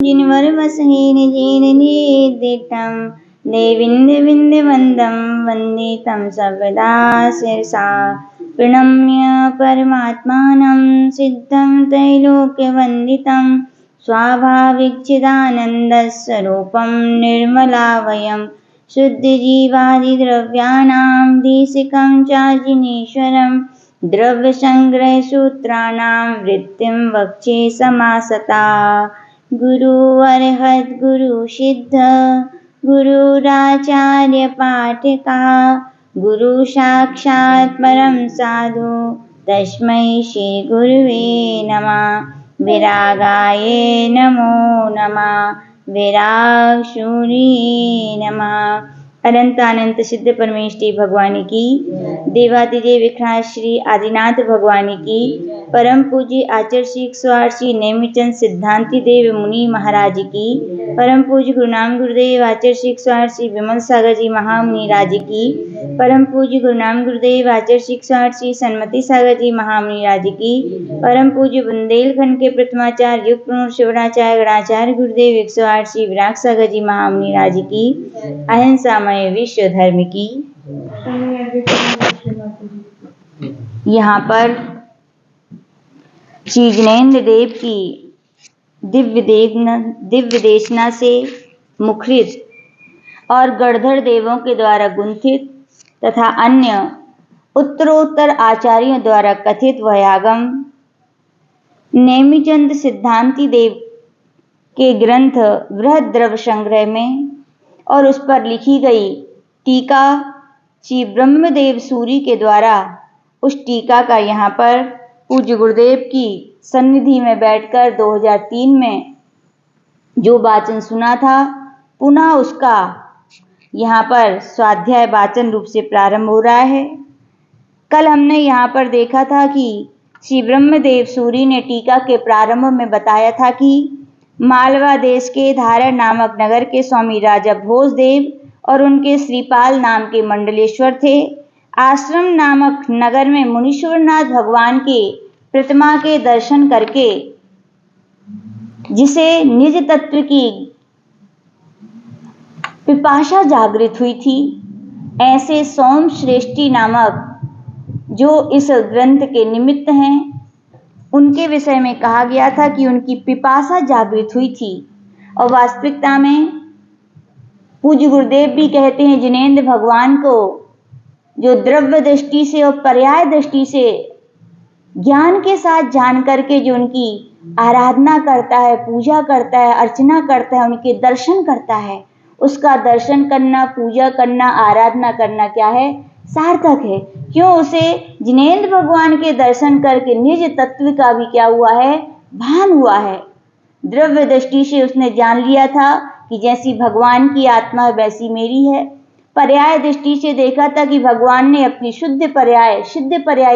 जिनवरवसहि निजेन निदितं देवीन्द्रविन्दवन्दं वन्दे तं सर्वदा शिरसा प्रणम्य परमात्मानं सिद्धं त्रैलोक्यवन्दितं स्वाभाविकचिदानन्दस्वरूपं निर्मलावयं शुद्धजीवादिद्रव्याणां देशिकं चाजिनेश्वरं द्रव्यसङ्ग्रहसूत्राणां वृत्तिं वक्षे समासता गुरु अर्हत् गुरु सिद्ध गुरुराचार्य पाठका गुरु साक्षात् परम साधु तस्मै श्री गुरुवे नमः। विरागाय नमो नमः। विराग शून्य नमः। अनंत अनंत सिद्ध परमेष्टि भगवान की, देवादिदेव विख्यात श्री आदिनाथ भगवान की, परम पूज्य आचार्य श्री 108 श्री नेमिचंद सिद्धांति देव मुनि महाराज की, परम पूज्य गुरुनाम गुरुदेव आचार्य श्री 108 श्री विमल सागर जी महामुनि राज की, परम पूज्य गुरुनाम गुरुदेव आचार्य श्री 108 श्री सन्मति सागर जी महामुनि राज की, परम पूज्य बुंदेलखंड के प्रथमाचार्य युग प्रमुख शिवराचार्य गणाचार्य गुरुदेव 108 श्री विराग सागर जी महामुनि राज की, अहिंसामय विश्व धर्म की। यहाँ पर श्री जिनेन्द्र देव की दिव्य देशना से मुखरित और गणधर देवों के द्वारा गुंथित तथा अन्य उत्तरोत्तर आचार्यों द्वारा कथित वयागम नेमिचंद सिद्धांति देव के ग्रंथ बृहद द्रव्य संग्रह में और उस पर लिखी गई टीका श्री ब्रह्मदेव सूरी के द्वारा उस टीका का यहाँ पर पूज्य गुरुदेव की सन्निधि में बैठकर 2003 में जो वाचन सुना था, पुनः उसका यहाँ पर स्वाध्याय वाचन रूप से प्रारंभ हो रहा है। कल हमने यहाँ पर देखा था कि श्री ब्रह्मदेव सूरी ने टीका के प्रारंभ में बताया था कि मालवा देश के धारण नामक नगर के स्वामी राजा भोजदेव और उनके श्रीपाल नाम के मंडलेश्वर थे। आश्रम नामक नगर में मुनीश्वरनाथ भगवान के प्रतिमा के दर्शन करके जिसे निज तत्व की पिपाशा जागृत हुई थी, ऐसे सोम श्रेष्ठी नामक जो इस ग्रंथ के निमित्त हैं, उनके विषय में कहा गया था कि उनकी पिपाशा जागृत हुई थी। और वास्तविकता में पूज्य गुरुदेव भी कहते हैं जिनेन्द्र भगवान को जो द्रव्य दृष्टि से और पर्याय दृष्टि से ज्ञान के साथ जान करके जो उनकी आराधना करता है, पूजा करता है, अर्चना करता है, उनके दर्शन करता है, उसका दर्शन करना, पूजा करना, आराधना करना क्या है? सार्थक है। क्यों? उसे जिनेन्द्र भगवान के दर्शन करके निज तत्व का भी क्या हुआ है? भान हुआ है। द्रव्य दृष्टि से उसने जान लिया था कि जैसी भगवान की आत्मा है वैसी मेरी है। पर्याय दृष्टि से देखा था कि भगवान ने अपनी सिद्ध पर्याय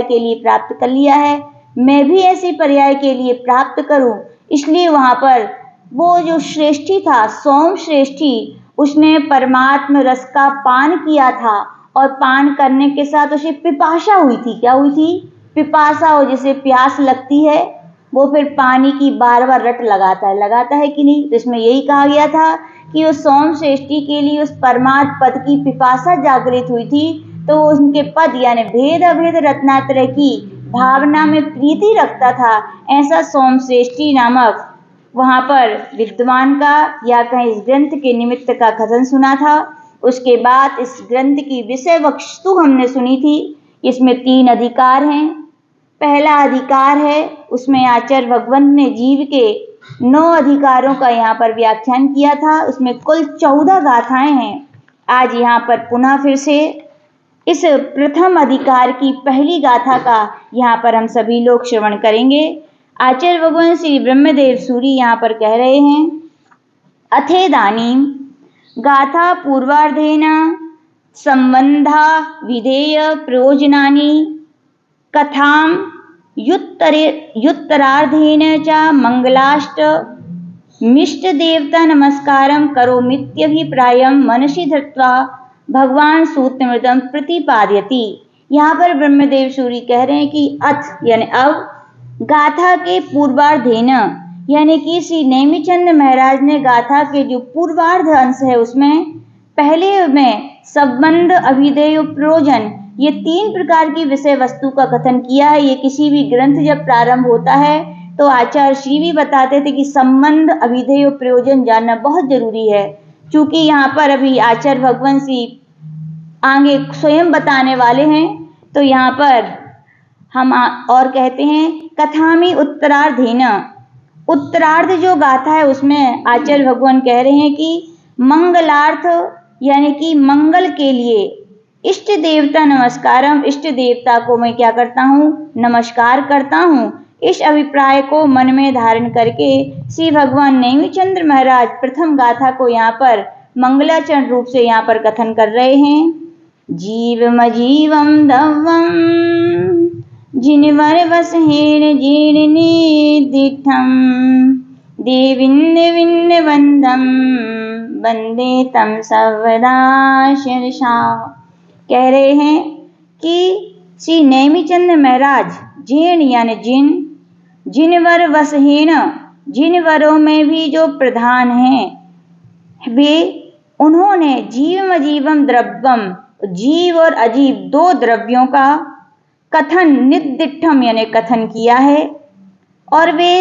के लिए प्राप्त कर लिया है, मैं भी ऐसी पर्याय के लिए प्राप्त करूं। इसलिए वहां पर वो जो श्रेष्ठी था, सोम श्रेष्ठी, उसने परमात्म रस का पान किया था और पान करने के साथ उसे पिपाशा हुई थी। क्या हुई थी? पिपाशा। हो जैसे प्यास लगती है, वो फिर पानी की बार बार रट लगाता है कि नहीं? तो इसमें यही कहा गया था कि उस सोम श्रेष्ठी के लिए उस परमात्म पद की पिपाशा जागृत हुई थी, तो उनके पद यानी भेद अभेद रत्नात्रय की भावना में प्रीति रखता था। ऐसा सोम श्रेष्ठी नामक वहां पर विद्वान का या कहीं इस ग्रंथ के निमित्त का कथन सुना था। उसके बाद इस ग्रंथ की विषय वस्तु हमने सुनी थी। इसमें 3 अधिकार हैं। पहला अधिकार है, उसमें आचार्य भगवंत ने जीव के 9 अधिकारों का यहाँ पर व्याख्यान किया था। उसमें कुल 14 गाथाएं हैं। आज यहाँ पर पुनः फिर से इस प्रथम अधिकार की पहली गाथा का यहाँ पर हम सभी लोग श्रवण करेंगे। आचार्य भगवान श्री ब्रह्मदेव सूरी यहाँ पर कह रहे हैं, अथेदानीं गाथा पूर्वार्धेन संबंधा विधेय प्रयोजनानि कथां युत्तरार्धेन च मंगलाष्ट मिष्ट देवता नमस्कारं करोमीत्यभिप्रायं मनसि धृत्वा भगवान सूत्रमृतम प्रतिपादयति। यहाँ पर ब्रह्मदेव सूरी कह रहे हैं कि अथ यानी अब गाथा के पूर्वार्धेन यानी कि श्री नेमिचंद महाराज ने गाथा के जो पूर्वार्ध अंश है उसमें पहले में संबंध, अभिधेय, प्रयोजन, ये 3 प्रकार की विषय वस्तु का कथन किया है। ये किसी भी ग्रंथ जब प्रारंभ होता है तो आचार्य श्री भी बताते थे कि संबंध, अभिधेय, प्रयोजन जानना बहुत जरूरी है। चूंकि यहाँ पर अभी आचार्य भगवंत श्री आगे स्वयं बताने वाले हैं, तो यहाँ पर हम और कहते हैं कथामि उत्तरार्धेन। उत्तरार्ध जो गाथा है उसमें आचार्य भगवान कह रहे हैं कि मंगलार्थ यानी कि मंगल के लिए इष्ट देवता नमस्कारम, इष्ट देवता को मैं क्या करता हूँ, नमस्कार करता हूँ। इस अभिप्राय को मन में धारण करके श्री भगवान नेमिचंद्र महाराज प्रथम गाथा को यहाँ पर मंगलाचरण रूप से यहाँ पर कथन कर रहे हैं। जीवमजीवम दव्वम जिनवर वसहेन जीर्णिदिठम देविन्द विन्द वंदम वंदे तम सर्वदा शिरसा। कह रहे हैं कि श्री नेमिचंद महाराज जीर्ण यानी जिनवर वसहेन, जिनवरों में भी जो प्रधान हैं वे, उन्होंने जीवम अजीवम द्रव्यम, जीव और अजीव 2 द्रव्यों का कथन निदिठम यानी कथन किया है। और वे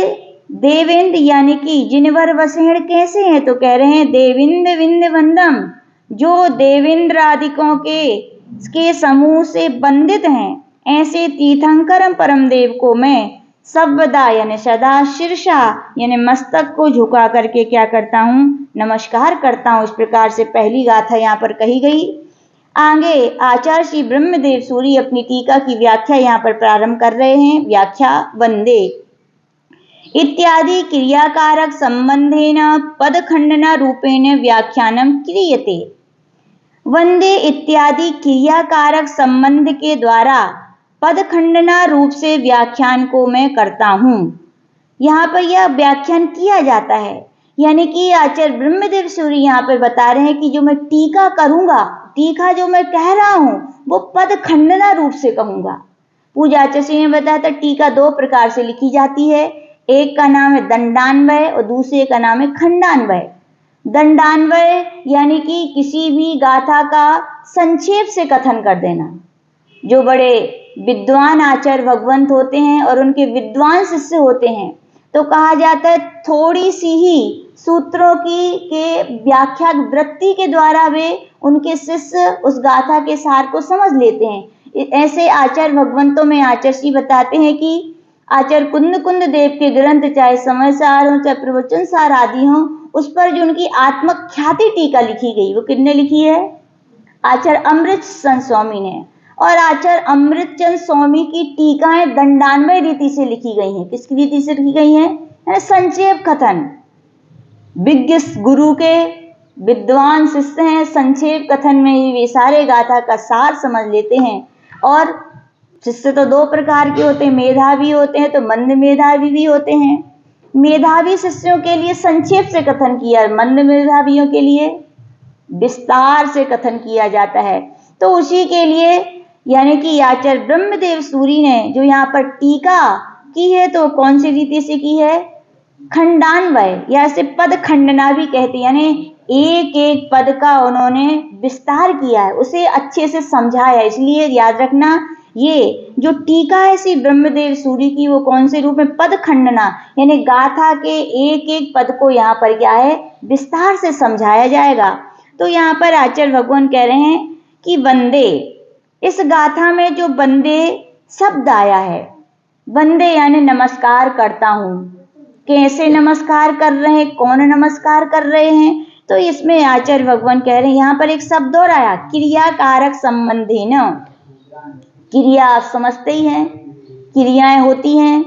देवेंद्र यानी कि जिनवर वसहेण कैसे हैं, तो कह रहे हैं देविंद विंद वंदम, जो देवेंद्र आदिकों के समूह से बंदित हैं, ऐसे तीर्थंकरम परम देव को मैं सर्वदा यानी सदा शीर्षा यानी मस्तक को झुका करके क्या करता हूँ, नमस्कार करता हूँ। इस प्रकार से पहली गाथा यहाँ पर कही गई। आगे आचार्य श्री ब्रह्मदेव सूरी अपनी टीका की व्याख्या यहाँ पर प्रारंभ कर रहे हैं। व्याख्या वंदे इत्यादि क्रियाकारक संबंधेन पदखंडना रूपेण व्याख्यानम क्रियते। वंदे इत्यादि क्रियाकारक संबंध के द्वारा पदखंडना रूप से व्याख्यान को मैं करता हूँ। यहाँ पर यह व्याख्यान किया जाता है, यानी कि आचार्य ब्रह्मदेव सूरी यहाँ पर बता रहे हैं कि जो मैं टीका करूंगा, टीका जो मैं कह रहा हूँ वो पद खंडना रूप से कहूंगा। पूजा आचार्य श्री ने बताया था टीका 2 प्रकार से लिखी जाती है, एक का नाम है दंडान्वय और दूसरे का नाम है खंडान्वय। दंडान्वय यानी कि किसी भी गाथा का संक्षेप से कथन कर देना। जो बड़े विद्वान आचार्य भगवंत होते हैं और उनके विद्वान शिष्य होते हैं तो कहा जाता है थोड़ी सी ही सूत्रों की के व्याख्या वृत्ति के द्वारा वे उनके शिष्य उस गाथा के सार को समझ लेते हैं। ऐसे आचार्य भगवंतों में आचार्य श्री बताते हैं कि आचार्य कुंद देव के ग्रंथ चाहे समय सार हो चाहे प्रवचन सार आदि हो, उस पर जो उनकी आत्मख्याति टीका लिखी गई वो किसने लिखी है, आचार्य अमृतचंद स्वामी ने। और आचार्य अमृतचंद स्वामी की टीकाएं दंडान्वय रीति से लिखी गई हैं। किसकी रीति से लिखी गई हैं, संक्षेप कथन। विज्ञ गुरु के विद्वान शिष्य हैं, संक्षेप कथन में ही वे सारे गाथा का सार समझ लेते हैं। और शिष्य तो 2 प्रकार के होते हैं, मेधावी होते हैं तो मंद मेधावी भी होते हैं। मेधावी शिष्यों के लिए संक्षेप से कथन किया, मंद मेधावियों के लिए विस्तार से कथन किया जाता है। तो उसी के लिए यानी कि आचार्य ब्रह्मदेव सूरी ने जो यहाँ पर टीका की है तो कौन सी रीति से की है, खंडान्वय या इसे पद खंडना भी कहते हैं, यानी एक एक पद का उन्होंने विस्तार किया है, उसे अच्छे से समझाया। इसलिए याद रखना ये जो टीका है श्री ब्रह्मदेव सूरी की वो कौन से रूप में, पद खंडना, यानी गाथा के एक एक पद को यहाँ पर क्या है, विस्तार से समझाया जाएगा। तो यहाँ पर आचार्य भगवान कह रहे हैं कि वंदे, इस गाथा में जो वंदे शब्द आया है, वंदे यानी नमस्कार करता हूँ। कैसे नमस्कार कर रहे हैं, कौन नमस्कार कर रहे हैं, तो इसमें आचार्य भगवान कह रहे हैं यहाँ पर एक शब्द और आया, क्रिया कारक संबंधी न। क्रिया आप समझते ही हैं, क्रियाएं होती हैं,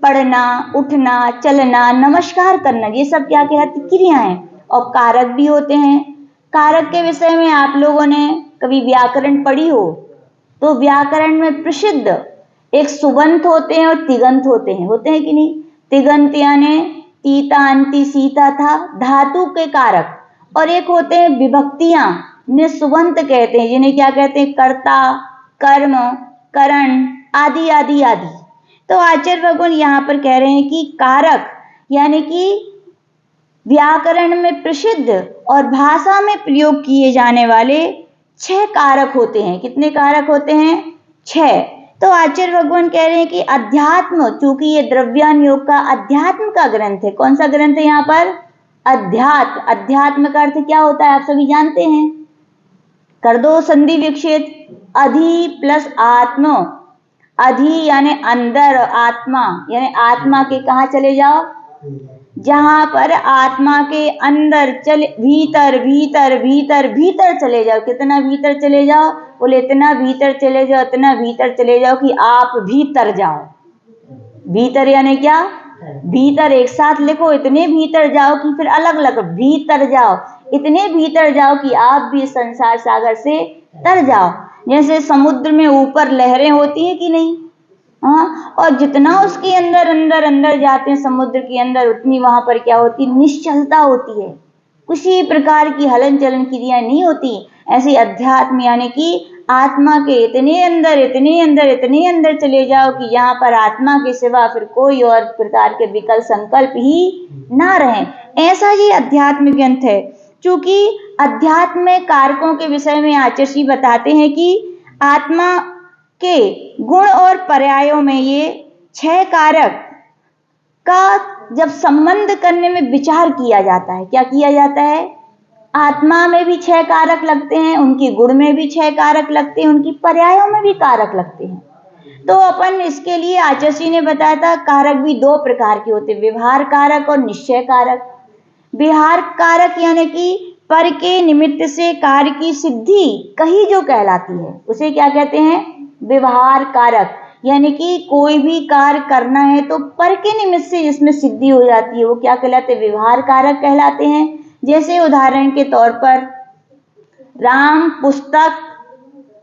पढ़ना, उठना, चलना, नमस्कार करना, ये सब क्या कहते हैं, क्रियाएं। और कारक भी होते हैं। कारक के विषय में आप लोगों ने कभी व्याकरण पढ़ी हो तो व्याकरण में प्रसिद्ध एक सुबंत होते हैं और तिगंत होते हैं कि नहीं। तिगंत यानी तीता अंति सीता था, धातु के कारक, और एक होते हैं विभक्तियां, जिन्हें सुबंत कहते हैं, जिन्हें क्या कहते हैं, कर्ता, कर्म, करण आदि आदि आदि। तो आचार्य भगवान यहाँ पर कह रहे हैं कि कारक यानी कि व्याकरण में प्रसिद्ध और भाषा में प्रयोग किए जाने वाले 6 कारक होते हैं। कितने कारक होते हैं? 6। तो आचार्य भगवान कह रहे हैं कि अध्यात्म, चूंकि ये द्रव्यान योग का अध्यात्म का ग्रंथ है। कौन सा ग्रंथ है यहाँ पर? अध्यात्म। अध्यात्म का अर्थ क्या होता है आप सभी जानते हैं? कर दो संधि विक्षेप। अधि प्लस आत्म। अधि यानी अंदर, आत्मा यानी आत्मा के कहाँ चले जाओ? जहां पर आत्मा के अंदर चले, भीतर भीतर भीतर भीतर चले जाओ। कितना भीतर चले जाओ? बोले इतना भीतर चले जाओ, इतना भीतर चले जाओ कि आप भीतर जाओ। भीतर यानी क्या? भीतर एक साथ लिखो, इतने भीतर जाओ कि फिर अलग अलग भीतर जाओ। इतने भीतर जाओ कि आप भी संसार सागर से तर जाओ। जैसे समुद्र में ऊपर लहरें होती हैं कि नहीं? हाँ, और जितना उसके अंदर अंदर अंदर जाते हैं समुद्र के अंदर, उतनी वहां पर क्या होती? निश्चलता होती है। किसी प्रकार की हलन चलन क्रिया नहीं होती। ऐसे अध्यात्म यानी कि आत्मा के इतने अंदर इतने अंदर इतने अंदर चले जाओ कि यहाँ पर आत्मा के सिवा फिर कोई और प्रकार के विकल्प संकल्प ही ना रहे। ऐसा ही अध्यात्म ग्रंथ है। चूंकि अध्यात्म में कारकों के विषय में आचार्य बताते हैं कि आत्मा के गुण और पर्यायों में ये 6 कारक का जब संबंध करने में विचार किया जाता है। क्या किया जाता है? आत्मा में भी 6 कारक लगते हैं, उनके गुण में भी 6 कारक लगते हैं, उनकी पर्यायों में भी कारक लगते हैं। तो अपन इसके लिए आचार्य ने बताया था कारक भी 2 प्रकार के होते हैं, व्यवहार कारक और निश्चय कारक। व्यवहार कारक यानी कि पर के निमित्त से कार्य की सिद्धि कही जो कहलाती है, उसे क्या कहते हैं? व्यवहार कारक। यानी कि कोई भी कार्य करना है तो पर के निमित्त से जिसमें सिद्धि हो जाती है वो क्या कहलाते हैं? व्यवहार कारक कहलाते हैं। जैसे उदाहरण के तौर पर राम पुस्तक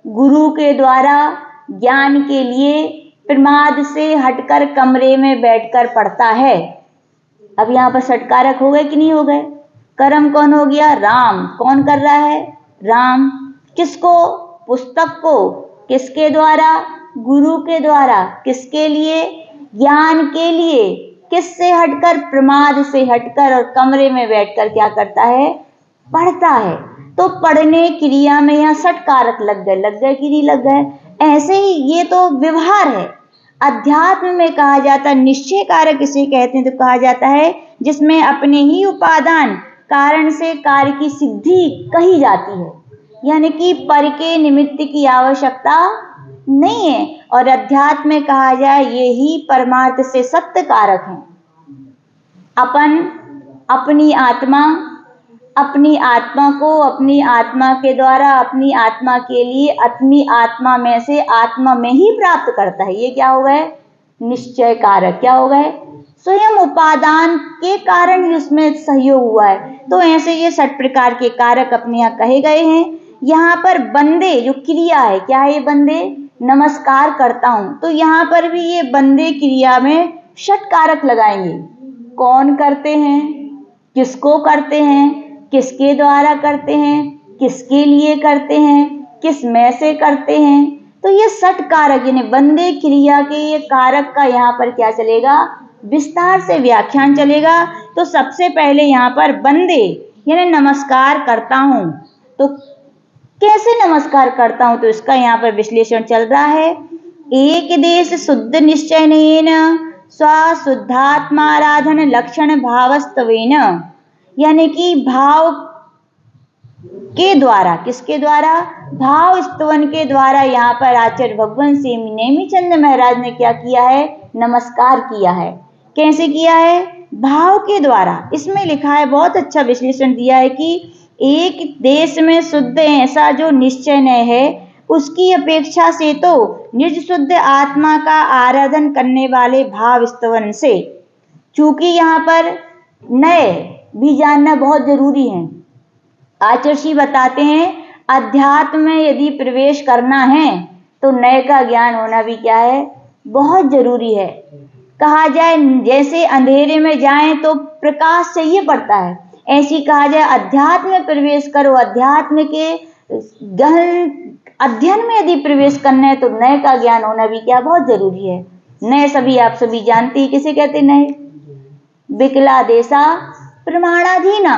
गुरु के द्वारा ज्ञान के लिए प्रमाद से हटकर कमरे में बैठकर पढ़ता है। अब यहाँ पर षटकारक हो गए कि नहीं हो गए? कर्म कौन हो गया? राम। कौन कर रहा है? राम। किसको? पुस्तक को। किसके द्वारा? गुरु के द्वारा। किसके लिए? ज्ञान के लिए। किससे हटकर? प्रमाद से हटकर, और कमरे में बैठकर क्या करता है? पढ़ता है। तो पढ़ने क्रिया में यहाँ षटकारक लग गए कि नहीं लग गए? ऐसे ही ये तो व्यवहार है। अध्यात्म में कहा जाता है निश्चय कारक इसे कहते हैं, तो कहा जाता है जिसमें अपने ही उपादान कारण से कार्य की सिद्धि कही जाती है। यानी कि पर के निमित्त की आवश्यकता नहीं है। और अध्यात्म में कहा जाए ये ही परमार्थ से सत्य कारक है। अपन अपनी आत्मा को अपनी आत्मा के द्वारा अपनी आत्मा के लिए अपनी आत्मा में से आत्मा में ही प्राप्त करता है। ये क्या हो गए? निश्चय कारक। क्या हो गए? स्वयं उपादान के कारण ही उसमें सहयोग हुआ है। तो ऐसे ये 6 प्रकार के कारक अपने यहाँ कहे गए हैं। यहाँ पर बंदे जो क्रिया है, क्या है ये बंदे? नमस्कार करता हूं। तो यहाँ पर भी ये बंदे क्रिया में 6 कारक लगाएंगे। कौन करते हैं? किसको करते हैं? किसके द्वारा करते हैं? किसके लिए करते हैं? किस में से करते हैं? तो ये 6 कारक यानी बंदे क्रिया के ये कारक का यहाँ पर क्या चलेगा? विस्तार से व्याख्यान चलेगा। तो सबसे पहले यहाँ पर बंदे यानी नमस्कार करता हूं। तो कैसे नमस्कार करता हूं? तो इसका यहाँ पर विश्लेषण चल रहा है। एक देश शुद्ध निश्चयनेन स्वशुद्धात्माराधन लक्षण भावस्तवेन, यानी कि भाव के द्वारा। किसके द्वारा? भाव स्तवन के द्वारा यहाँ पर आचार्य भगवान से नेमिचंद महाराज ने क्या किया है? नमस्कार किया है। कैसे किया है? भाव के द्वारा। इसमें लिखा है, बहुत अच्छा विश्लेषण दिया है कि एक देश में शुद्ध ऐसा जो निश्चय है उसकी अपेक्षा से तो निज शुद्ध आत्मा का आराधन करने वाले भाव स्तवन से, चूंकि यहाँ पर नए भी जानना बहुत जरूरी है। आचार्य बताते हैं अध्यात्म में यदि प्रवेश करना है तो नए का ज्ञान होना भी क्या है? बहुत जरूरी है। कहा जाए जैसे अंधेरे में जाएं तो प्रकाश चाहिए पड़ता है, ऐसी कहा जाए अध्यात्म में प्रवेश करो। अध्यात्म के गहन अध्ययन में यदि प्रवेश करना है तो नए का ज्ञान होना भी क्या बहुत जरूरी है। नए सभी आप सभी जानते हैं, किसे कहते हैं? नए। विकलादेशा प्रमाणाधीना।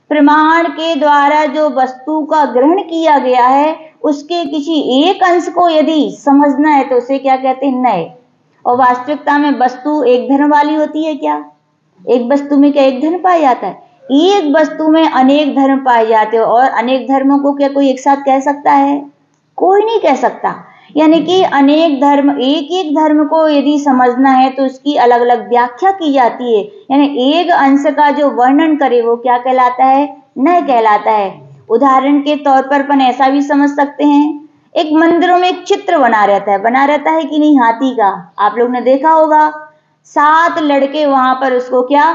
प्रमाण के द्वारा जो वस्तु का ग्रहण किया गया है उसके किसी एक अंश को यदि समझना है तो उसे क्या कहते हैं, नय। और वास्तविकता में वस्तु एक धर्म वाली होती है क्या? एक वस्तु में क्या एक धर्म पाया जाता है? एक वस्तु में अनेक धर्म पाए जाते हो। और अनेक धर्मों को क्या कोई एक साथ कह सकता है? कोई नहीं कह सकता। यानी कि अनेक धर्म, एक एक धर्म को यदि समझना है तो उसकी अलग अलग व्याख्या की जाती है। यानी एक अंश का जो वर्णन करे वो क्या कहलाता है? नय कहलाता है। उदाहरण के तौर पर अपन ऐसा भी समझ सकते हैं, एक मंदिरों में एक चित्र बना रहता है कि नहीं, हाथी का। आप लोग ने देखा होगा, 7 लड़के वहां पर उसको क्या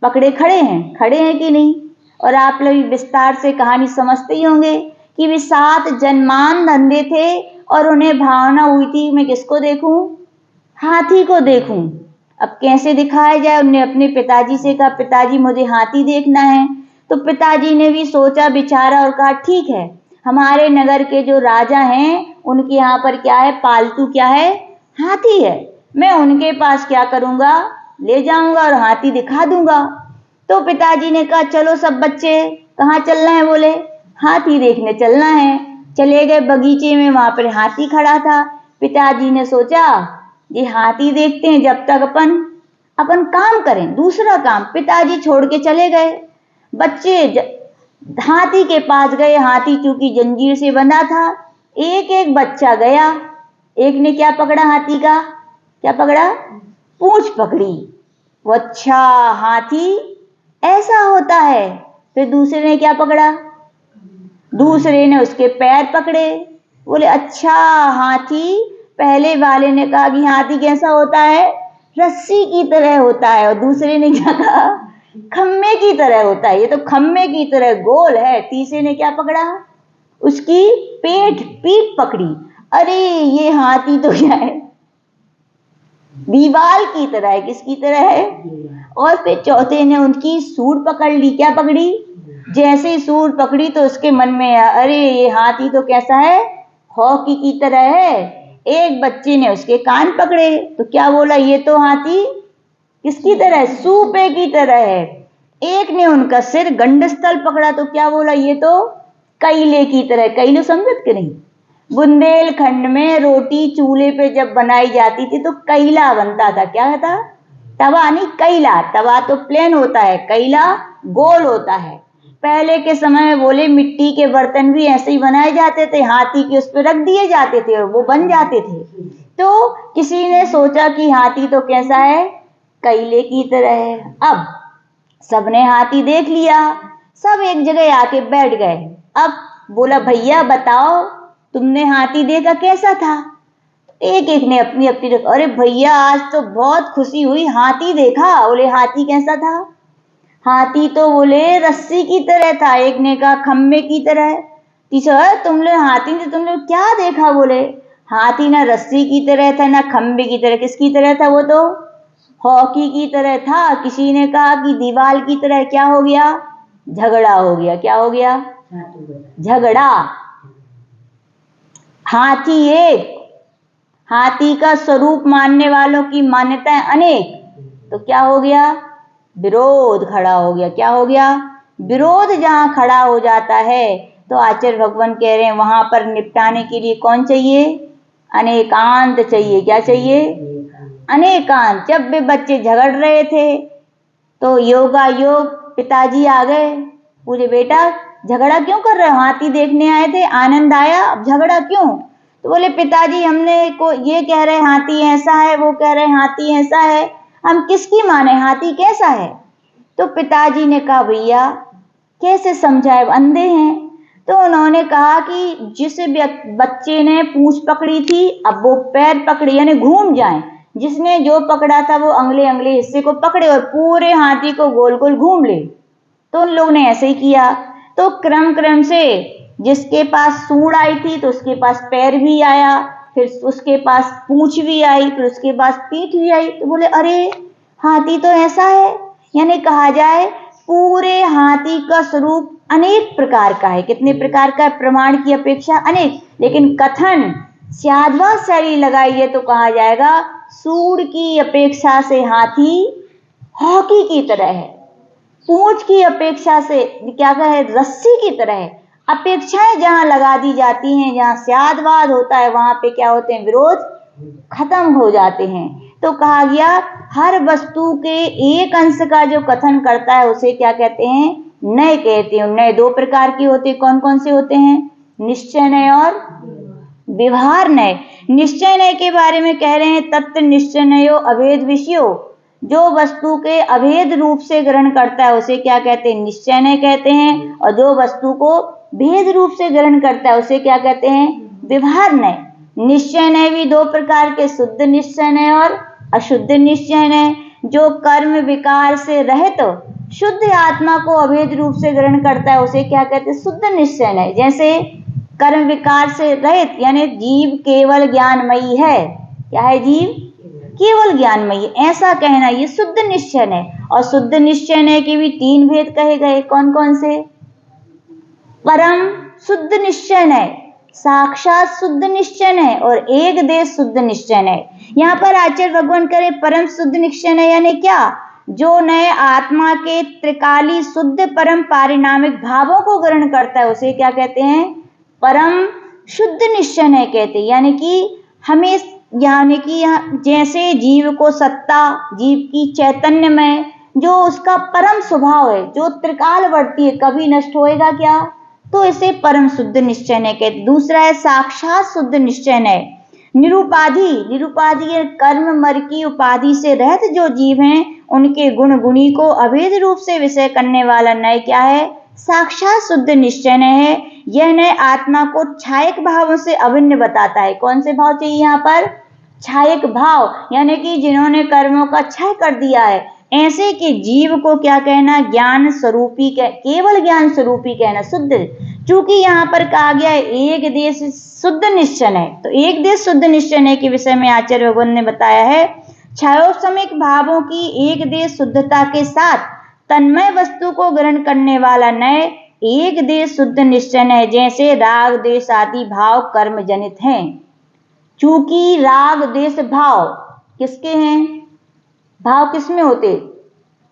पकड़े खड़े हैं कि नहीं। और आप लोग विस्तार से कहानी समझते ही होंगे कि वे 7 जन्मान धंधे थे और उन्हें भावना हुई थी मैं किसको देखूं? हाथी को देखूं। अब कैसे दिखाया जाए? उन्हें अपने पिताजी से कहा, पिताजी मुझे हाथी देखना है। तो पिताजी ने भी सोचा विचारा और कहा ठीक है, हमारे नगर के जो राजा हैं उनके यहाँ पर क्या है, पालतू क्या है, हाथी है। मैं उनके पास क्या करूंगा, ले जाऊंगा और हाथी दिखा दूंगा। तो पिताजी ने कहा चलो सब बच्चे, कहाँ चलना है? बोले हाथी देखने चलना है। चले गए बगीचे में, वहां पर हाथी खड़ा था। पिताजी ने सोचा ये हाथी देखते हैं जब तक अपन काम करें, दूसरा काम। पिताजी छोड़ के चले गए। बच्चे हाथी के पास गए। हाथी चूंकि जंजीर से बंधा था, एक एक बच्चा गया। एक ने क्या पकड़ा हाथी का? क्या पकड़ा? पूंछ पकड़ी। वो अच्छा हाथी ऐसा होता है। फिर दूसरे ने क्या पकड़ा? दूसरे ने उसके पैर पकड़े। बोले अच्छा हाथी। पहले वाले ने कहा कि हाथी कैसा होता है? रस्सी की तरह होता है। और दूसरे ने क्या कहा? खम्मे की तरह होता है। ये तो खम्मे की तरह गोल है। तीसरे ने क्या पकड़ा? उसकी पीठ पकड़ी। अरे ये हाथी तो क्या है? दीवाल की तरह है। किसकी तरह है? और फिर चौथे ने उनकी सूंड पकड़ ली। क्या पकड़ी? जैसे ही सूंड पकड़ी तो उसके मन में आया, अरे ये हाथी तो कैसा है? हॉकी की तरह है। एक बच्चे ने उसके कान पकड़े तो क्या बोला, ये तो हाथी किसकी तरह है? सूपे की तरह है। एक ने उनका सिर गंडस्थल पकड़ा तो क्या बोला, ये तो कैले की तरह। कैले समझत के नहीं? बुंदेलखंड में रोटी चूल्हे पे जब बनाई जाती थी तो कैला बनता था। क्या था? तवा नहीं, कैला। तवा तो प्लेन होता है, कैला गोल होता है। पहले के समय में बोले मिट्टी के बर्तन भी ऐसे ही बनाए जाते थे, हाथी के उस पर रख दिए जाते थे और वो बन जाते थे। तो किसी ने सोचा कि हाथी तो कैसा है? कैले की तरह है। अब सबने हाथी देख लिया, सब एक जगह आके बैठ गए। अब बोला भैया बताओ तुमने हाथी देखा कैसा था? एक एक ने अपनी अपनी रख, अरे भैया आज तो बहुत खुशी हुई, हाथी देखा। बोले हाथी कैसा था? हाथी तो बोले रस्सी की तरह था। एक ने कहा खम्बे की तरह। तीसरा तुमने हाथी ने तुमने क्या देखा? बोले हाथी ना रस्सी की तरह था ना खम्बे की तरह। किसकी तरह था? वो तो हॉकी की तरह था। किसी ने कहा कि दीवार की तरह। क्या हो गया? झगड़ा हो गया। क्या हो गया? झगड़ा। हाथी एक, हाथी का स्वरूप मानने वालों की मान्यताएं अनेक। तो क्या हो गया? विरोध खड़ा हो गया। क्या हो गया? विरोध जहां खड़ा हो जाता है तो आचार्य भगवान कह रहे हैं वहां पर निपटाने के लिए कौन चाहिए? अनेकांत चाहिए। क्या चाहिए? अनेकांत। जब वे बच्चे झगड़ रहे थे तो योगा योग पिताजी आ गए, पूछे बेटा झगड़ा क्यों कर रहे हो? हाथी देखने आए थे, आनंद आया, अब झगड़ा क्यों? तो बोले पिताजी हमने को ये कह रहे हाथी ऐसा है, वो कह रहे हाथी ऐसा है, हम किसकी माने? हाथी कैसा है? तो पिताजी ने कहा भैया कैसे समझाए, अंधे हैं। तो उन्होंने कहा कि जिस बच्चे ने पूंछ पकड़ी थी अब वो पैर पकड़े, यानी घूम जाए। जिसने जो पकड़ा था वो अगले अगले हिस्से को पकड़े और पूरे हाथी को गोल गोल घूम ले। तो उन लोगों ने ऐसे ही किया। तो क्रम क्रम से जिसके पास सूंड आई थी तो उसके पास पैर भी आया, फिर उसके पास पूंछ भी आई, फिर उसके पास पीठ भी आई। तो बोले अरे हाथी तो ऐसा है। यानी कहा जाए पूरे हाथी का स्वरूप अनेक प्रकार का है। कितने प्रकार का? प्रमाण की अपेक्षा अनेक। लेकिन कथन स्याद्वा शैली लगाइए तो कहा जाएगा सूंड की अपेक्षा से हाथी हॉकी की तरह है, पूंछ की अपेक्षा से क्या कहे रस्सी की तरह है। अपेक्षाएं जहां लगा दी जाती हैं, जहां स्यादवाद होता है, वहां पे क्या होते हैं, विरोध खत्म हो जाते हैं। तो कहा गया हर वस्तु के एक अंश का जो कथन करता है उसे क्या कहते हैं, नय कहते हैं। नय दो प्रकार की होते हैं, कौन कौन से होते हैं, निश्चय नय और व्यवहार नय। निश्चय नय के बारे में कह रहे हैं तत्व निश्चय नयो अभेद विषयो, जो वस्तु के अभेद रूप से ग्रहण करता है उसे क्या कहते हैं, निश्चय नय कहते हैं। और जो वस्तु को भेद रूप से ग्रहण करता है उसे क्या कहते हैं, व्यवहार नय। निश्चय नय भी दो प्रकार के, शुद्ध निश्चय नय और अशुद्ध निश्चय नय। जो कर्म विकार से रहित शुद्ध आत्मा को अभेद रूप से ग्रहण करता है उसे क्या कहते हैं, शुद्ध निश्चय नय। जैसे कर्म विकार से रहित यानी जीव केवल ज्ञानमयी है। क्या है, जीव केवल ज्ञानमयी, ऐसा कहना ये शुद्ध निश्चय नय। और शुद्ध निश्चय नय के भी तीन भेद कहे गए, कौन कौन से, परम शुद्ध निश्चय नय, साक्षात शुद्ध निश्चय नय और एक देश शुद्ध निश्चय नय। यहाँ पर आचार्य भगवान करे परम शुद्ध निश्चय नय यानी क्या, जो नए आत्मा के त्रिकाली शुद्ध परम पारिणामिक भावों को ग्रहण करता है उसे क्या कहते हैं, परम शुद्ध निश्चय नय कहते हैं। यानी कि हमें यहाँ जैसे जीव को सत्ता, जीव की चैतन्य में जो उसका परम स्वभाव है, जो त्रिकालवर्ती है, कभी नष्ट होएगा क्या, तो इसे परम शुद्ध निश्चय नय कहते। दूसरा है साक्षात शुद्ध निश्चय नय, निरुपाधि। निरुपाधि कर्म मर की उपाधि से रहित जो जीव हैं उनके गुण गुणी को अभेद रूप से विषय करने वाला नय क्या है, साक्षात शुद्ध निश्चय नय है। यह नय आत्मा को छायक भावों से अभिन्न बताता है। कौन से भाव चाहिए यहाँ पर, छायक भाव, यानी कि जिन्होंने कर्मों का क्षय कर दिया है ऐसे के जीव को क्या कहना, ज्ञान स्वरूपी, केवल ज्ञान स्वरूपी कहना, शुद्ध। चूंकि यहाँ पर कहा गया है एक देश शुद्ध निश्चय है, तो एक देश शुद्ध निश्चय के विषय में आचार्य भगवान ने बताया है, छायोसमिक भावों की एक देश शुद्धता के साथ तन्मय वस्तु को ग्रहण करने वाला नय एक देश शुद्ध निश्चय है। जैसे राग देश आदि भाव कर्म जनित हैं। चूंकि राग देश भाव किसके हैं, भाव किसमें होते,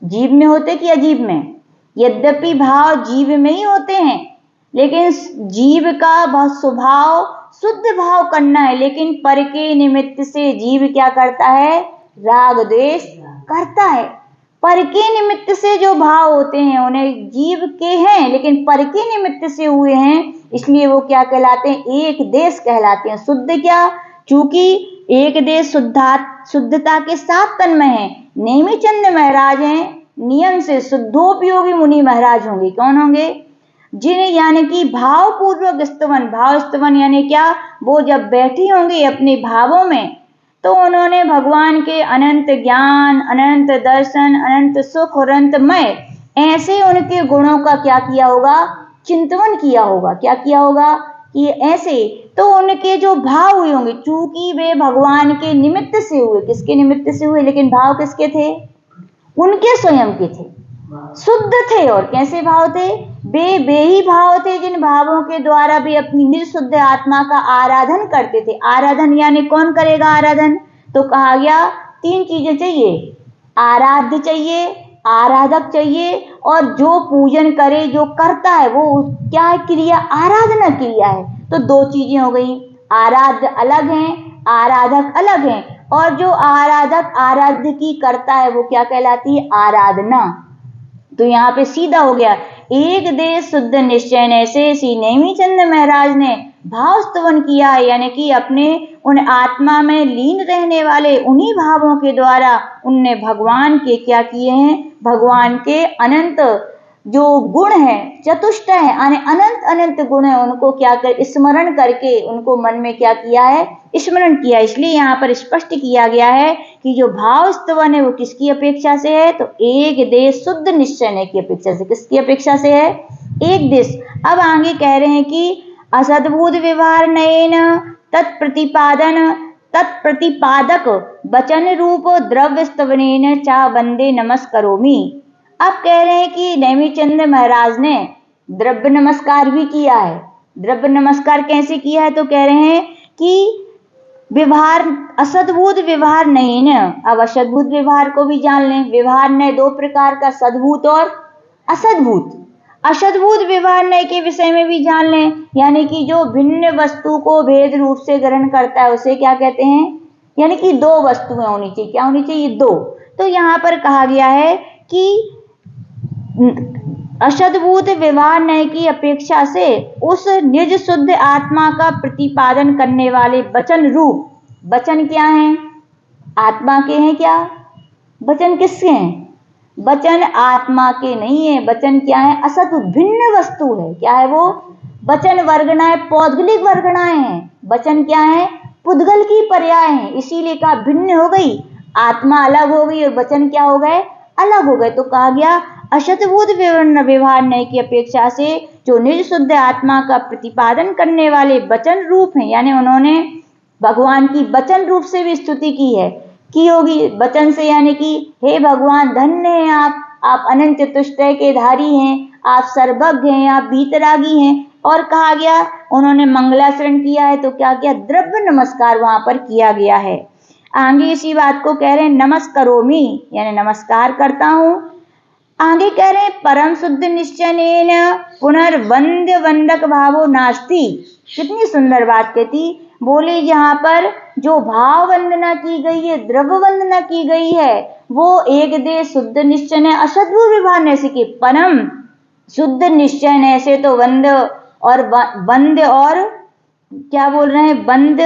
जीव में होते कि अजीव में। यद्यपि भाव जीव में ही होते हैं, लेकिन जीव का बहुत स्वभाव शुद्ध भाव करना है, लेकिन पर के निमित्त से जीव क्या करता है, राग द्वेष करता है। पर के निमित्त से जो भाव होते हैं उन्हें जीव के हैं, लेकिन पर के निमित्त से हुए हैं, इसलिए वो क्या कहलाते हैं, एक देश कहलाते हैं। शुद्ध क्या, चूंकि एक देश शुद्धता के साथ तन्मय है। नेमिचंद महाराज हैं, नियम से शुद्धोपयोगी मुनि महाराज होंगे। कौन होंगे, जिन्हें यानी कि भाव पूर्वक स्तवन, भाव स्तवन यानी क्या, वो जब बैठी होंगी अपने भावों में तो उन्होंने भगवान के अनंत ज्ञान, अनंत दर्शन, अनंत सुख और अनंतमय ऐसे उनके गुणों का क्या किया होगा, चिंतन किया होगा। क्या किया होगा कि ऐसे तो उनके जो भाव हुए होंगे, चूंकि वे भगवान के निमित्त से हुए, किसके निमित्त से हुए, लेकिन भाव किसके थे, उनके स्वयं के थे, शुद्ध थे। और कैसे भाव थे, वे ही भाव थे जिन भावों के द्वारा वे अपनी निर्शुद्ध आत्मा का आराधन करते थे। आराधन यानी कौन करेगा आराधन, तो कहा गया तीन चीजें चाहिए, आराध्य चाहिए, आराधक चाहिए, और जो पूजन करे, जो करता है वो क्या है, क्रिया, आराधना क्रिया है। तो दो चीजें हो गई, आराध्य अलग हैं, आराधक अलग हैं। और जो आराधक आराध्य की करता है वो क्या कहलाती है, आराधना। तो यहाँ पे सीधा हो गया, एक देश शुद्ध निश्चय से श्री नेमिचंद महाराज ने भाव स्तवन किया है, यानी कि अपने उन आत्मा में लीन रहने वाले उन्हीं भावों के द्वारा उनने भगवान के क्या किए हैं, भगवान के अनंत जो गुण है, चतुष्ट है, अनंत अनंत गुण है, उनको क्या कर स्मरण करके उनको मन में क्या किया है, स्मरण किया। इसलिए यहाँ पर स्पष्ट किया गया है कि जो भाव स्तवन है वो किसकी अपेक्षा से है, तो एक देश शुद्ध निश्चय की अपेक्षा से। किसकी अपेक्षा से है, एक देश। अब आगे कह रहे हैं कि असद्भुत व्यवहार नयन तत्प्रतिपादक वचन रूप द्रव्य स्तवनेन चा वंदे नमस्करोमि। अब कह रहे हैं कि नेमिचंद महाराज ने द्रव्य नमस्कार भी किया है। द्रव्य नमस्कार कैसे किया है, तो कह रहे हैं कि व्यवहार असद्भुत व्यवहार नहीं न। अब असद्भुत व्यवहार को भी जान लें। व्यवहार नय दो प्रकार का, सद्भुत और असद्भुत। असद्भुत व्यवहार नय के विषय में भी जान लें, यानी कि जो भिन्न वस्तु को भेद रूप से ग्रहण करता है उसे क्या कहते हैं, यानी कि दो वस्तुएं होनी चाहिए। क्या होनी चाहिए, दो। तो यहाँ पर कहा गया है कि असद्भुत व्यवहार नय की अपेक्षा से उस निज शुद्ध आत्मा का प्रतिपादन करने वाले वचन रूप, वचन क्या हैं, आत्मा के हैं क्या, वचन किसके हैं, वचन आत्मा के नहीं है। वचन क्या है, असत भिन्न वस्तु है। क्या है वो, वचन वर्गणाएं पौद्गलिक वर्गणाएं हैं। वचन क्या है, पुद्गल की पर्याय है, इसीलिए कहा भिन्न हो गई, आत्मा अलग हो गई और वचन क्या हो गए, अलग हो गए। तो कहा गया असतभूत व्यवहार नय की अपेक्षा से जो निज शुद्ध आत्मा का प्रतिपादन करने वाले वचन रूप हैं, यानी उन्होंने भगवान की वचन रूप से भी स्तुति की होगी वचन से, यानी कि हे भगवान धन्य हैं आप अनंत चतुष्टय के धारी हैं, आप सर्वज्ञ हैं, आप वीतरागी हैं। और कहा गया उन्होंने मंगलाचरण किया है, तो क्या किया, द्रव्य नमस्कार वहां पर किया गया है। आगे इसी बात को कह रहे हैं नमस्करोमि, यानी नमस्कार करता हूं। आगे कह रहे हैं परम शुद्ध निश्चयेन पुनर्वंद्य वंदक भावो नास्ति। कितनी सुंदर बात कहती, बोले जहां पर जो भाव वंदना की गई है, द्रव्य वंदना की गई है, वो एक दे शुद्ध निश्चय ने असद्भुत व्यवहार नय से, परम शुद्ध निश्चय ने से तो वंद और क्या बोल रहे हैं, बंद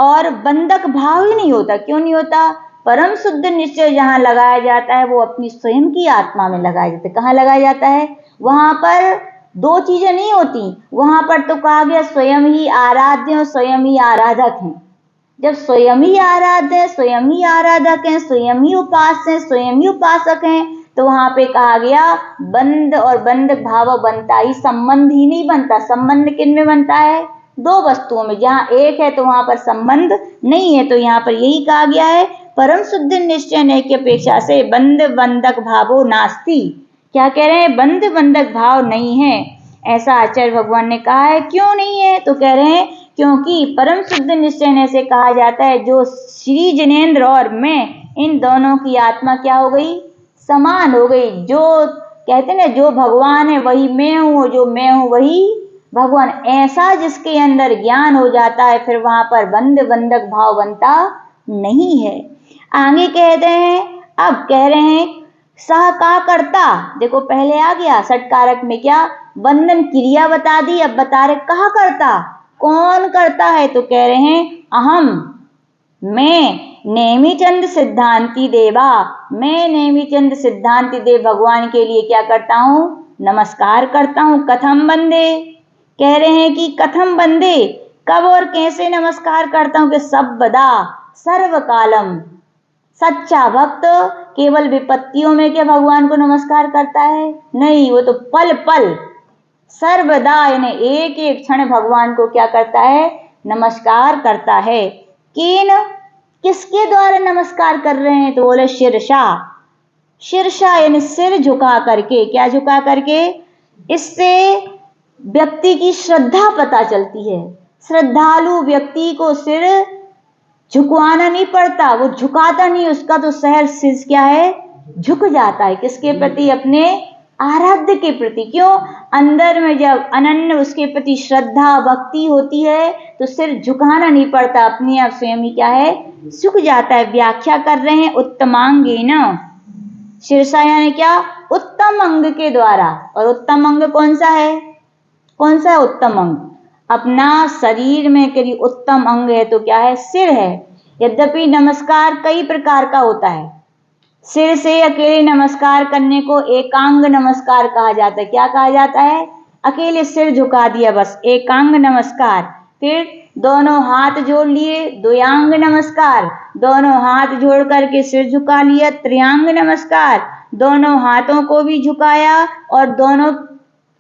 और बंधक भाव ही नहीं होता। क्यों नहीं होता, परम शुद्ध निश्चय जहां लगाया जाता है वो अपनी स्वयं की आत्मा में लगाया जाता है। कहाँ लगाया जाता है, वहां पर दो चीजें नहीं होती, वहां पर तो कहा गया स्वयं ही आराध्य और स्वयं ही आराधक हैं। जब स्वयं ही आराध्य है, स्वयं ही आराधक है, स्वयं ही उपास्य है, स्वयं ही उपासक हैं, तो वहां पे कहा गया बंध और बंधक भाव बनता ही, संबंध ही नहीं बनता। संबंध किन में बनता है, दो वस्तुओं में। जहां एक है तो वहां पर संबंध नहीं है। तो यहाँ पर यही कहा गया है परम शुद्ध निश्चय नय की अपेक्षा से बंध बंधक भावो नास्ति। क्या कह रहे हैं, बंध बंधक भाव नहीं है, ऐसा आचार्य भगवान ने कहा है। क्यों नहीं है, तो कह रहे हैं क्योंकि परम शुद्ध निश्चय से कहा जाता है जो श्री जिनेन्द्र और मैं, इन दोनों की आत्मा क्या हो गई, समान हो गई। जो कहते हैं ना, जो भगवान है वही मैं हूँ, जो मैं हूँ वही भगवान, ऐसा जिसके अंदर ज्ञान हो जाता है, फिर वहां पर बंध बंधक भाव बनता नहीं है। आगे कहते हैं, अब कह रहे हैं सह का करता। देखो पहले आ गया षटकारक में क्या, बंधन क्रिया बता दी, अब बता रहे कहा करता, कौन करता है, तो कह रहे हैं अहम, मैं नेमिचंद सिद्धांति देवा, मैं नेमिचंद सिद्धांति देव भगवान के लिए क्या करता हूं, नमस्कार करता हूं। कथम बंदे, कह रहे हैं कि कथम बंदे, कब और कैसे नमस्कार करता हूं, कि सबदा सर्वकालम। सच्चा भक्त केवल विपत्तियों में क्या भगवान को नमस्कार करता है, नहीं, वो तो पल पल सर्वदा, यानी एक एक क्षण भगवान को क्या करता है, नमस्कार करता है। किसके द्वारा नमस्कार कर रहे हैं, तो बोले शीर्षा, शीर्षा यानी सिर झुका करके। क्या झुका करके, इससे व्यक्ति की श्रद्धा पता चलती है। श्रद्धालु व्यक्ति को सिर झुकवाना नहीं पड़ता, वो झुकाता नहीं, उसका तो सहज सिर क्या है, झुक जाता है। किसके प्रति, अपने आराध्य के प्रति। क्यों, अंदर में जब अनन्य उसके प्रति श्रद्धा भक्ति होती है तो सिर झुकाना नहीं पड़ता, अपने आप स्वयं ही क्या है, झुक जाता है। व्याख्या कर रहे हैं उत्तमांगेन, शीर्षा यानी क्या, उत्तम अंग के द्वारा। और उत्तम अंग कौन सा है, कौन सा है उत्तम अंग, अपना शरीर में यदि उत्तम अंग है तो क्या है, सिर है। यद्यपि नमस्कार कई प्रकार का होता है, सिर से अकेले नमस्कार करने को एकांग नमस्कार कहा जाता है। क्या कहा जाता है, अकेले सिर झुका दिया बस, एकांग नमस्कार। फिर दोनों हाथ जोड़ लिए, द्वयांग नमस्कार, दोनों हाथ जोड़ करके सिर झुका लिया, त्रियांग नमस्कार, दोनों हाथों को भी झुकाया और दोनों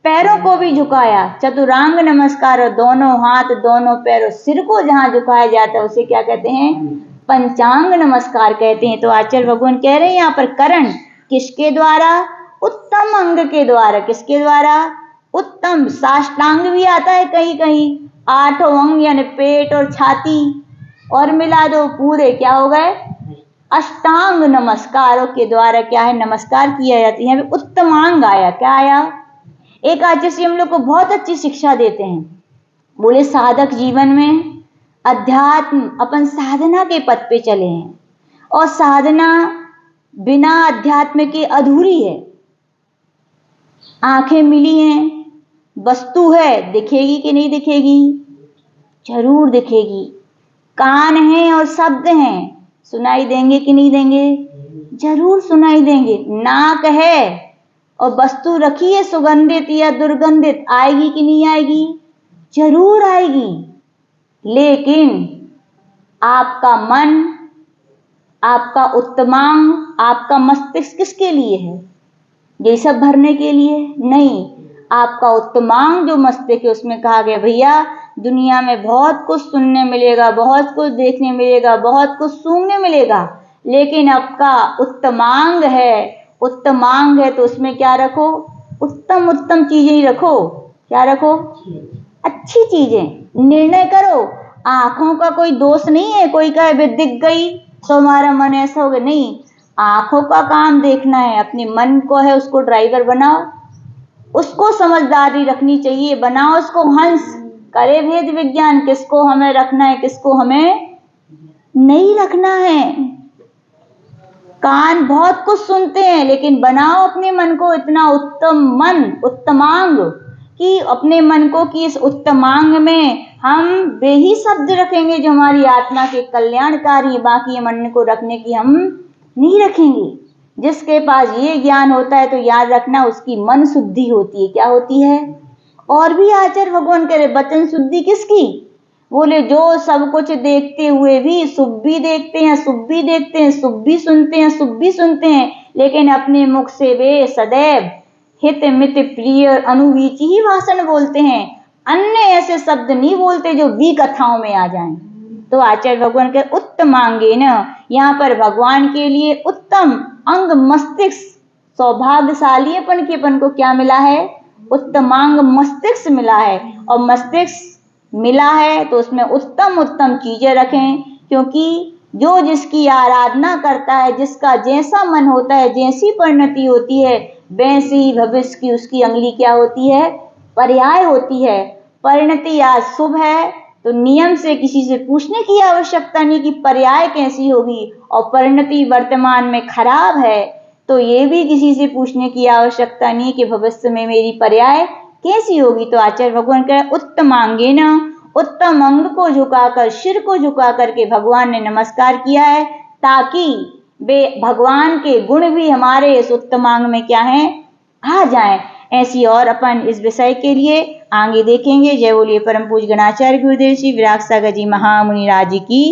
पैरों को भी झुकाया, चतुरांग नमस्कार, और दोनों हाथ दोनों पैरों सिर को जहां झुकाया जाता है उसे क्या कहते हैं, पंचांग नमस्कार कहते हैं। तो आचार्य भगवान कह रहे हैं यहाँ पर करण किसके द्वारा, उत्तम अंग के द्वारा। किसके द्वारा, उत्तम। साष्टांग भी आता है कहीं कहीं, 8 अंग यानी पेट और छाती, और मिला दो, पूरे क्या हो गए? अष्टांग नमस्कारों के द्वारा क्या है? नमस्कार किया जाता है। यहाँ पे उत्तमांग आया। क्या आया? एक आचार्य हम लोग को बहुत अच्छी शिक्षा देते हैं। बोले साधक जीवन में अध्यात्म अपन साधना के पथ पे चले हैं और साधना बिना अध्यात्म के अधूरी है। आंखें मिली हैं, वस्तु है, दिखेगी कि नहीं दिखेगी? जरूर दिखेगी। कान हैं और शब्द हैं, सुनाई देंगे कि नहीं देंगे? जरूर सुनाई देंगे। नाक है और वस्तु रखी है सुगंधित या दुर्गंधित, आएगी कि नहीं आएगी? जरूर आएगी। लेकिन आपका मन, आपका उत्तमांग, आपका मस्तिष्क किसके लिए है? ये सब भरने के लिए नहीं। आपका उत्तमांग जो मस्तिष्क है उसमें कहा गया भैया दुनिया में बहुत कुछ सुनने मिलेगा, बहुत कुछ देखने मिलेगा, बहुत कुछ सूंघने मिलेगा, लेकिन आपका उत्तमांग है तो उसमें क्या रखो? उत्तम उत्तम चीजें ही रखो। क्या रखो? अच्छी चीजें। निर्णय करो। आंखों का कोई दोष नहीं है। कोई कहे वे दिख गई तो हमारा मन ऐसा हो गया, नहीं। आंखों का काम देखना है, अपने मन को है उसको ड्राइवर बनाओ, उसको समझदारी रखनी चाहिए, बनाओ उसको हंस। करे भेद विज्ञान, किसको हमें रखना है, किसको हमें नहीं रखना है। कान बहुत कुछ सुनते हैं, लेकिन बनाओ अपने मन को इतना उत्तम मन, उत्तमांग, कि अपने मन को कि इस उत्तमांग में हम वे ही शब्द रखेंगे जो हमारी आत्मा के कल्याणकारी, बाकी मन को रखने की हम नहीं रखेंगे। जिसके पास ये ज्ञान होता है तो याद रखना उसकी मन शुद्धि होती है। क्या होती है? और भी आचार्य भगवान कह रहे वचन शुद्धि किसकी? बोले जो सब कुछ देखते हुए भी शुभ भी देखते हैं, शुभ भी देखते हैं, शुभ भी सुनते हैं, शुभ भी सुनते हैं, लेकिन अपने मुख से वे सदैव हित मित प्रिय अनुवीची ही भाषण बोलते हैं। अन्य ऐसे शब्द नहीं बोलते जो विकथाओं में आ जाएं। तो आचार्य भगवान के उत्तमांगे न, यहाँ पर भगवान के लिए उत्तम अंग मस्तिष्क, सौभाग्यशालीपन के अपन को क्या मिला है? उत्तमांग मस्तिष्क मिला है। और मस्तिष्क मिला है तो उसमें उत्तम उत्तम चीजें रखें, क्योंकि जो जिसकी आराधना करता है, जिसका जैसा मन होता है, जैसी परिणति होती है, वैसी ही भविष्य की उसकी अंगली क्या होती है? पर्याय होती है। परिणति आज शुभ है तो नियम से किसी से पूछने की आवश्यकता नहीं कि पर्याय कैसी होगी, और परिणति वर्तमान में खराब है तो ये भी किसी से पूछने की आवश्यकता नहीं कि भविष्य में मेरी पर्याय कैसी होगी। तो आचार्य भगवान का उत्तमांगे न, उत्तम अंग को झुकाकर, सिर को झुका करके भगवान ने नमस्कार किया है, ताकि वे भगवान के गुण भी हमारे इस उत्तमांग में क्या है? आ जाएं। ऐसी और अपन इस विषय के लिए आगे देखेंगे। जय बोलिए परम पूज्य गणाचार्य गुरुदेव श्री विराग सागर जी महामुनि राज की।